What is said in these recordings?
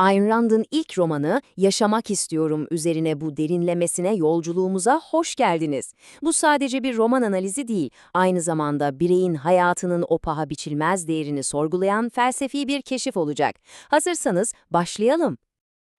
Ayn Rand'ın ilk romanı Yaşamak İstiyorum üzerine bu derinlemesine yolculuğumuza hoş geldiniz. Bu sadece bir roman analizi değil, aynı zamanda bireyin hayatının o paha biçilmez değerini sorgulayan felsefi bir keşif olacak. Hazırsanız başlayalım.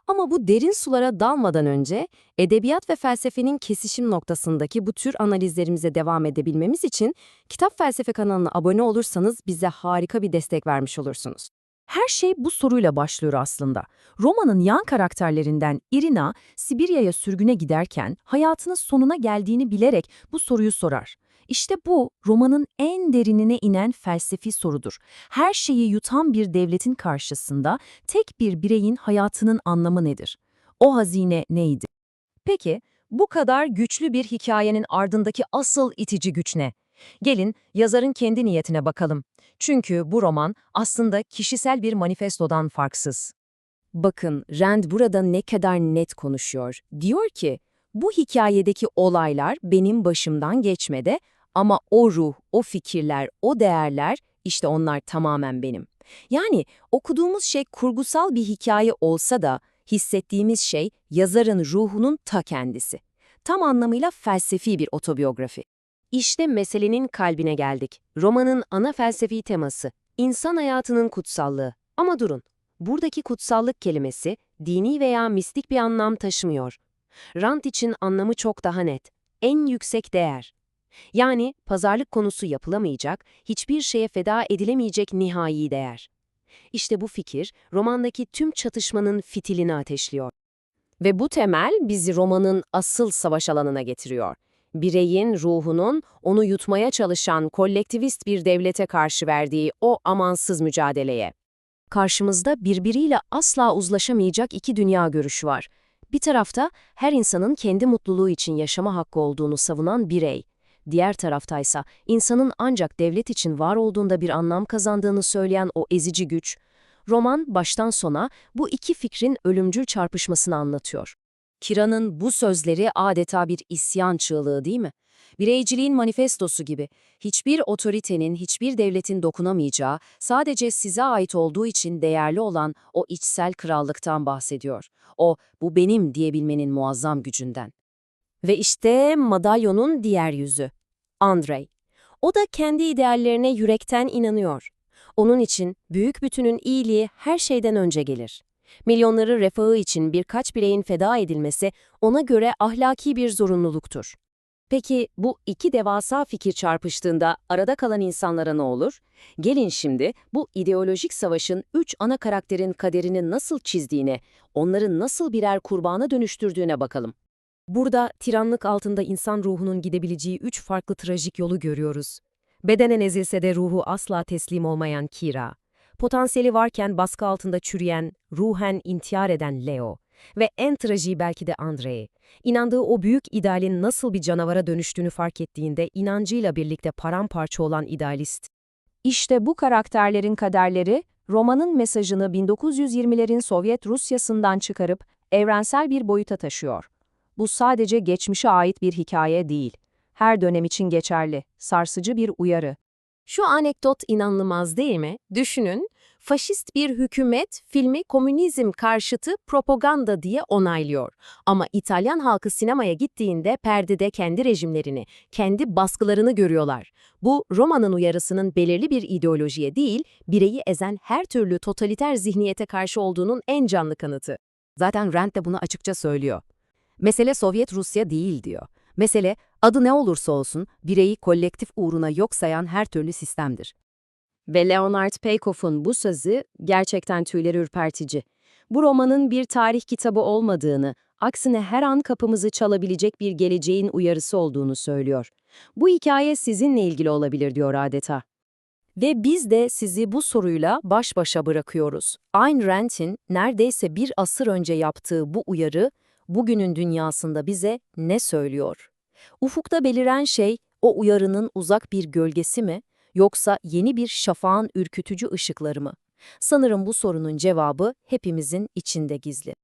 Ama bu derin sulara dalmadan önce, edebiyat ve felsefenin kesişim noktasındaki bu tür analizlerimize devam edebilmemiz için Kitap Felsefe kanalına abone olursanız bize harika bir destek vermiş olursunuz. Her şey bu soruyla başlıyor aslında. Romanın yan karakterlerinden Irina, Sibirya'ya sürgüne giderken hayatının sonuna geldiğini bilerek bu soruyu sorar. İşte bu, romanın en derinine inen felsefi sorudur. Her şeyi yutan bir devletin karşısında tek bir bireyin hayatının anlamı nedir? O hazine neydi? Peki, bu kadar güçlü bir hikayenin ardındaki asıl itici güç ne? Gelin, yazarın kendi niyetine bakalım. Çünkü bu roman aslında kişisel bir manifestodan farksız. Bakın, Rand burada ne kadar net konuşuyor. Diyor ki, bu hikayedeki olaylar benim başımdan geçmedi ama o ruh, o fikirler, o değerler, işte onlar tamamen benim. Yani okuduğumuz şey kurgusal bir hikaye olsa da hissettiğimiz şey yazarın ruhunun ta kendisi. Tam anlamıyla felsefi bir otobiyografi. İşte meselenin kalbine geldik. Romanın ana felsefi teması, insan hayatının kutsallığı. Ama durun, buradaki kutsallık kelimesi dini veya mistik bir anlam taşımıyor. Rand için anlamı çok daha net. En yüksek değer. Yani pazarlık konusu yapılamayacak, hiçbir şeye feda edilemeyecek nihai değer. İşte bu fikir, romandaki tüm çatışmanın fitilini ateşliyor. Ve bu temel bizi romanın asıl savaş alanına getiriyor. Bireyin ruhunun onu yutmaya çalışan kolektivist bir devlete karşı verdiği o amansız mücadeleye. Karşımızda birbiriyle asla uzlaşamayacak iki dünya görüşü var. Bir tarafta her insanın kendi mutluluğu için yaşama hakkı olduğunu savunan birey. Diğer taraftaysa insanın ancak devlet için var olduğunda bir anlam kazandığını söyleyen o ezici güç. Roman baştan sona bu iki fikrin ölümcül çarpışmasını anlatıyor. Kira'nın bu sözleri adeta bir isyan çığlığı değil mi? Bireyciliğin manifestosu gibi. Hiçbir otoritenin, hiçbir devletin dokunamayacağı, sadece size ait olduğu için değerli olan o içsel krallıktan bahsediyor. O, bu benim diyebilmenin muazzam gücünden. Ve işte madalyonun diğer yüzü. Andrei. O da kendi ideallerine yürekten inanıyor. Onun için büyük bütünün iyiliği her şeyden önce gelir. Milyonları refahı için birkaç bireyin feda edilmesi ona göre ahlaki bir zorunluluktur. Peki bu iki devasa fikir çarpıştığında arada kalan insanlara ne olur? Gelin şimdi bu ideolojik savaşın üç ana karakterin kaderini nasıl çizdiğine, onları nasıl birer kurbana dönüştürdüğüne bakalım. Burada tiranlık altında insan ruhunun gidebileceği üç farklı trajik yolu görüyoruz. Bedenen ezilse de ruhu asla teslim olmayan Kira, potansiyeli varken baskı altında çürüyen, ruhen intihar eden Leo ve en trajiği belki de Andrei. İnandığı o büyük idealin nasıl bir canavara dönüştüğünü fark ettiğinde inancıyla birlikte paramparça olan idealist. İşte bu karakterlerin kaderleri, romanın mesajını 1920'lerin Sovyet Rusyası'ndan çıkarıp evrensel bir boyuta taşıyor. Bu sadece geçmişe ait bir hikaye değil. Her dönem için geçerli, sarsıcı bir uyarı. Şu anekdot inanılmaz değil mi? Düşünün, faşist bir hükümet filmi komünizm karşıtı propaganda diye onaylıyor. Ama İtalyan halkı sinemaya gittiğinde perdede kendi rejimlerini, kendi baskılarını görüyorlar. Bu, romanın uyarısının belirli bir ideolojiye değil, bireyi ezen her türlü totaliter zihniyete karşı olduğunun en canlı kanıtı. Zaten Rand de bunu açıkça söylüyor. Mesele Sovyet Rusya değil diyor. Mesele, adı ne olursa olsun, bireyi kolektif uğruna yok sayan her türlü sistemdir. Ve Leonard Peykoff'un bu sözü gerçekten tüyleri ürpertici. Bu romanın bir tarih kitabı olmadığını, aksine her an kapımızı çalabilecek bir geleceğin uyarısı olduğunu söylüyor. Bu hikaye sizinle ilgili olabilir diyor adeta. Ve biz de sizi bu soruyla baş başa bırakıyoruz. Ayn Rand'in neredeyse bir asır önce yaptığı bu uyarı, bugünün dünyasında bize ne söylüyor? Ufukta beliren şey, o uyarının uzak bir gölgesi mi, yoksa yeni bir şafağın ürkütücü ışıkları mı? Sanırım bu sorunun cevabı hepimizin içinde gizli.